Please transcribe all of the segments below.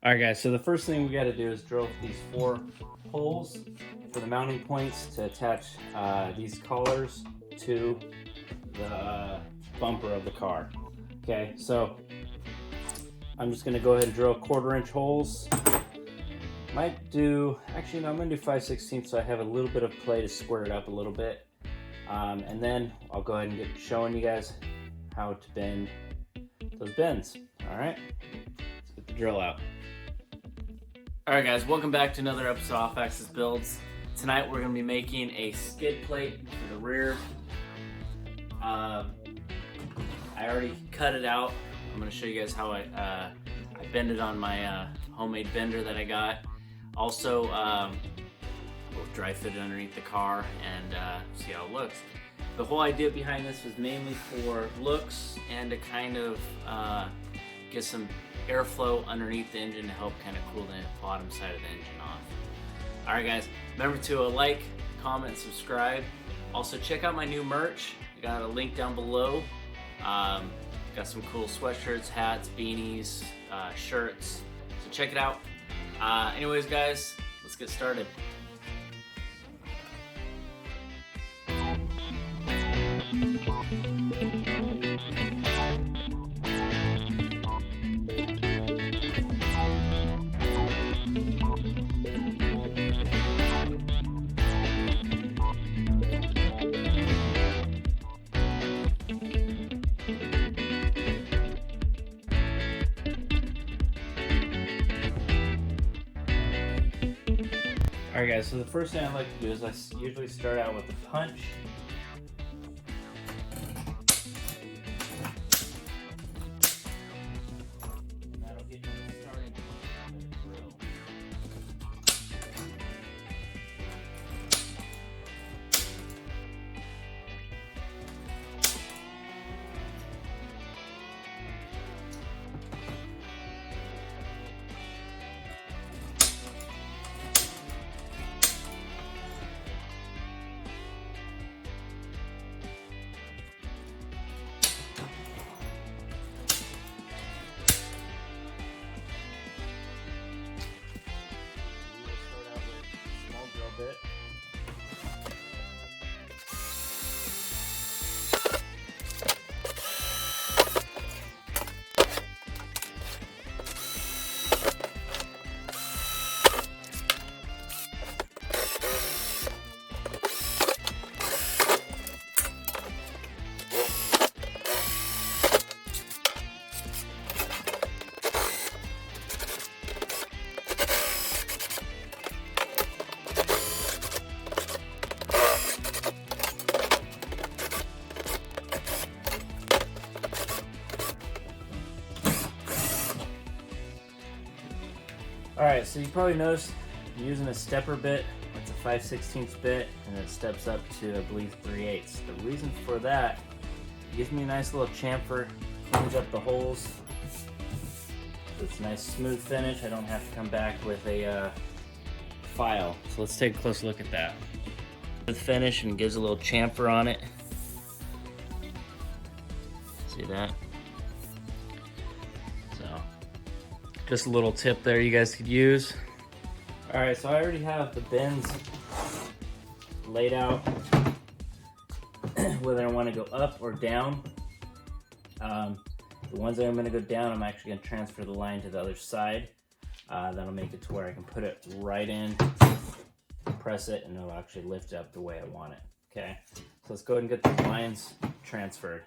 Alright guys, so the first thing we got to do is drill these 4 holes for the mounting points to attach these collars to the bumper of the car. Okay, so I'm just going to go ahead and drill 1/4 inch holes. Might do, actually no, I'm going to do 5/16 so I have a little bit of play to square it up a little bit. And then I'll go ahead and get showing you guys how to bend those bends. Alright, let's get the drill out. Alright guys, welcome back to another episode of Off Axis Builds. Tonight we're going to be making a skid plate for the rear. I already cut it out. I'm going to show you guys how I bend it on my homemade bender that I got. Also, we'll dry fit it underneath the car and see how it looks. The whole idea behind this was mainly for looks and to kind of get some airflow underneath the engine to help kind of cool the bottom side of the engine off. Alright guys, remember to like, comment, and subscribe. Also check out my new merch. I got a link down below. Got some cool sweatshirts, hats, beanies, shirts. So check it out. Anyways guys, let's get started. Alright guys, so the first thing I like to do is I usually start out with a punch. And that'll get you started with the drill. Bit. Alright, so you probably noticed I'm using a stepper bit. It's a 5/16 bit and it steps up to I believe 3/8. The reason for that, it gives me a nice little chamfer, cleans up the holes. It's a nice smooth finish. I don't have to come back with a file. So let's take a close look at that. The finish and gives a little chamfer on it. See that? Just a little tip there you guys could use. Alright, so I already have the bends laid out, whether I want to go up or down. The ones that I'm going to go down, I'm actually going to transfer the line to the other side. That'll make it to where I can put it right in, press it, and it'll actually lift up the way I want it. Okay, so let's go ahead and get the lines transferred.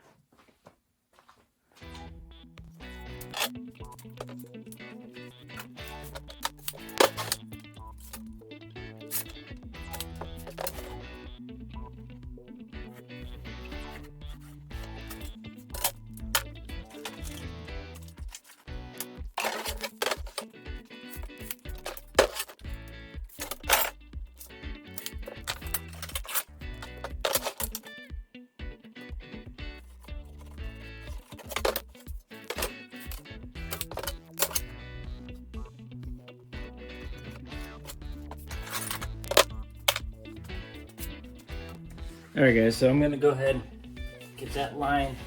Alright guys, so I'm going to go ahead and get that line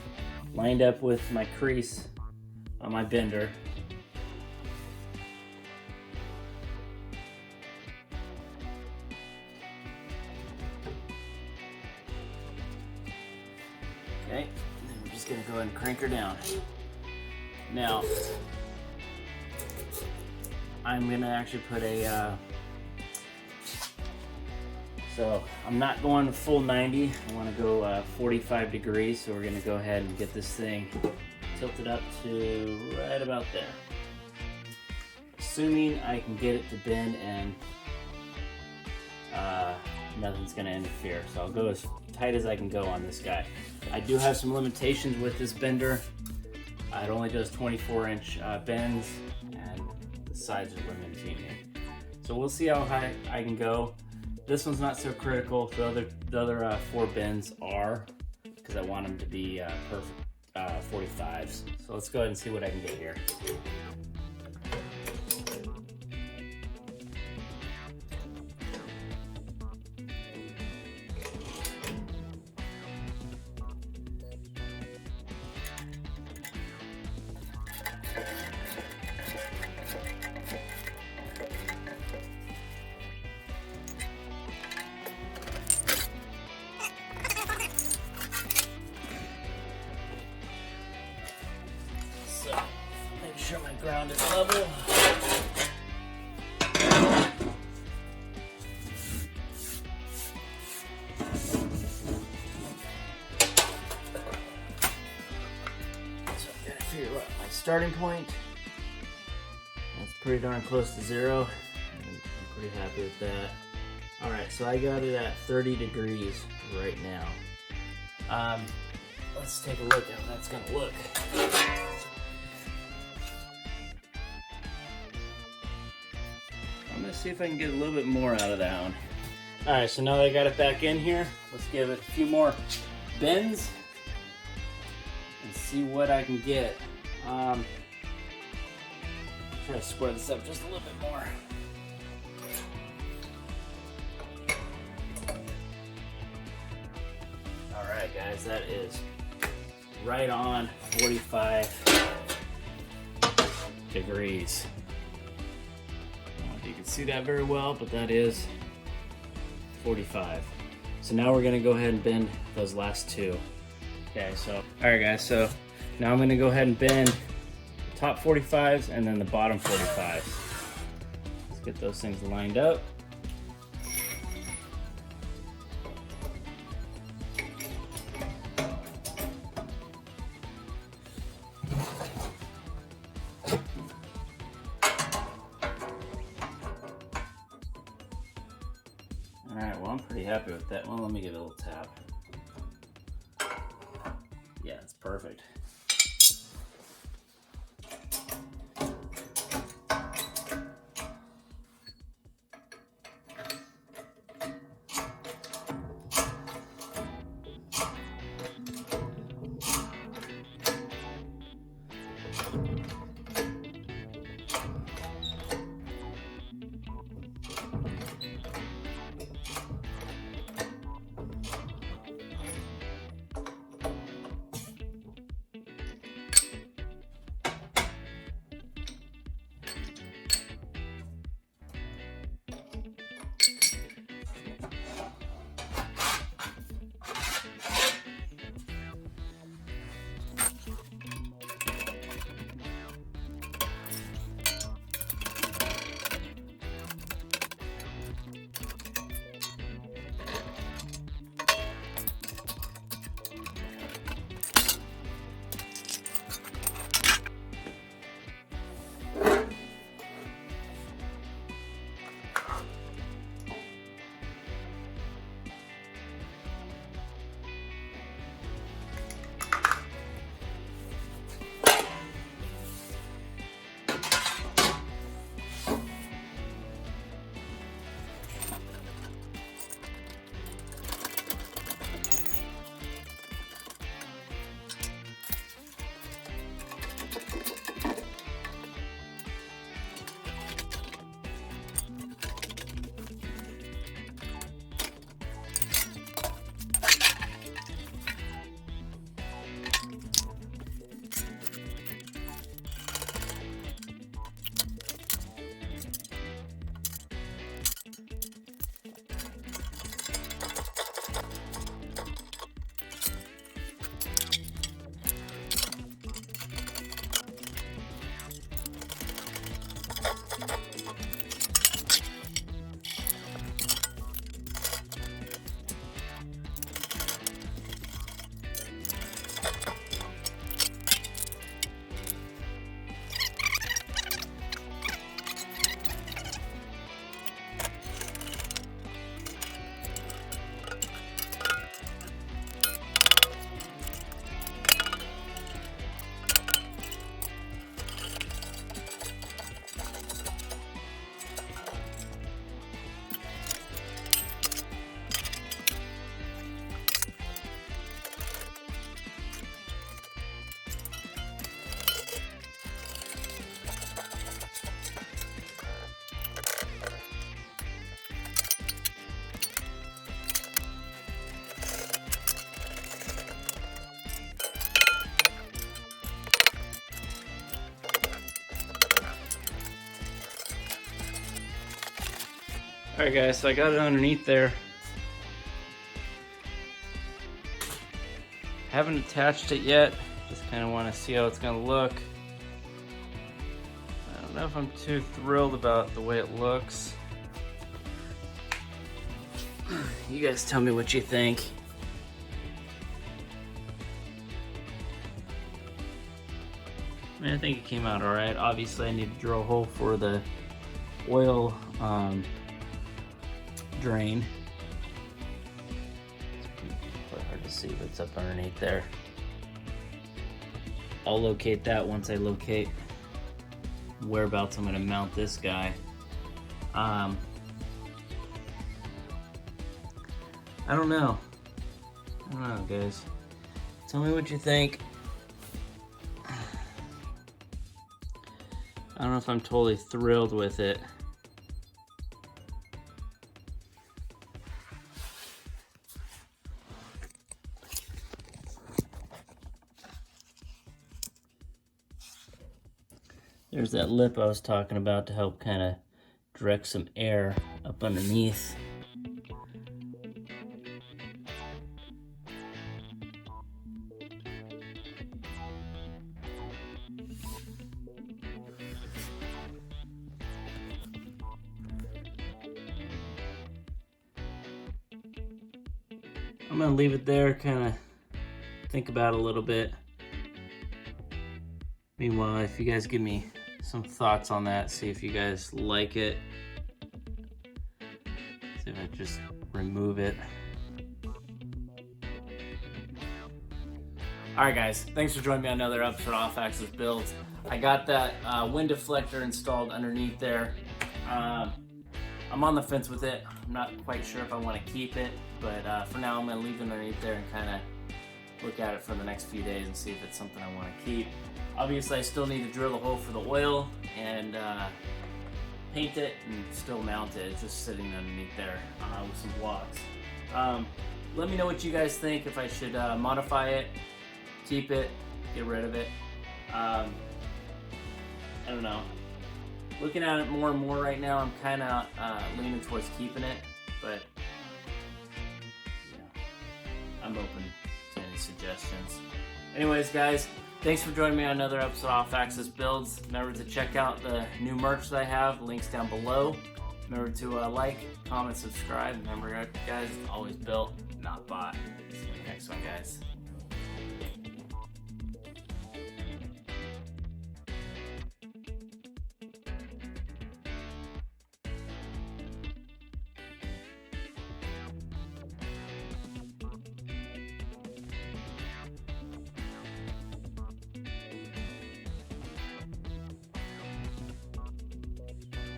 lined up with my crease on my bender. Okay, and then we're just gonna go ahead and crank her down. Now, I'm gonna actually put a, so I'm not going full 90, I wanna go 45 degrees, so we're gonna go ahead and get this thing tilted up to right about there. Assuming I can get it to bend and nothing's gonna interfere. So I'll go as tight as I can go on this guy. I do have some limitations with this bender. It only does 24-inch bends, and the sides are limiting me. So we'll see how high I can go. This one's not so critical. The other 4 bends are, because I want them to be perfect 45s. So let's go ahead and see what I can get here. Make sure my ground is level. So I've got to figure out my starting point. That's pretty darn close to 0. I'm pretty happy with that. Alright, so I got it at 30 degrees right now. Let's take a look at how that's going to look. I'm going to see if I can get a little bit more out of that one. Alright, so now that I got it back in here, let's give it a few more bends and see what I can get. Try to square this up just a little bit more. Alright guys, that is right on 45 degrees. I don't know if you can see that very well, but that is 45. So now we're gonna go ahead and bend those last 2. Okay, so, alright guys, so now I'm gonna go ahead and bend the top 45s and then the bottom 45s. Let's get those things lined up. Alright, well I'm pretty happy with that one. Let me give it a little tap. Yeah, it's perfect. Alright guys, so I got it underneath there. Haven't attached it yet, just kind of want to see how it's going to look. I don't know if I'm too thrilled about the way it looks. You guys tell me what you think. I mean, I think it came out alright. Obviously I need to drill a hole for the oil drain. It's quite hard to see what's up underneath there. I'll locate that once I locate whereabouts I'm going to mount this guy. I don't know. Guys. Tell me what you think. I don't know if I'm totally thrilled with it. There's that lip I was talking about to help kind of direct some air up underneath. I'm gonna leave it there, kind of think about it a little bit. Meanwhile, if you guys give me some thoughts on that, see if you guys like it. See if I just remove it. Alright guys, thanks for joining me on another episode of Off-Axis Builds. I got that wind deflector installed underneath there. I'm on the fence with it. I'm not quite sure if I want to keep it, but for now I'm going to leave it underneath there and kind of look at it for the next few days and see if it's something I want to keep. Obviously I still need to drill a hole for the oil and paint it and still mount it. It's just sitting underneath there with some blocks. Let me know what you guys think, if I should modify it, keep it, get rid of it. I don't know. Looking at it more and more right now, I'm kind of leaning towards keeping it, but yeah, I'm open to any suggestions. Anyways, guys, thanks for joining me on another episode of Off-Axis Builds. Remember to check out the new merch that I have, links down below. Remember to like, comment, subscribe. Remember, guys, it's always built, not bought. See you in the next one, guys.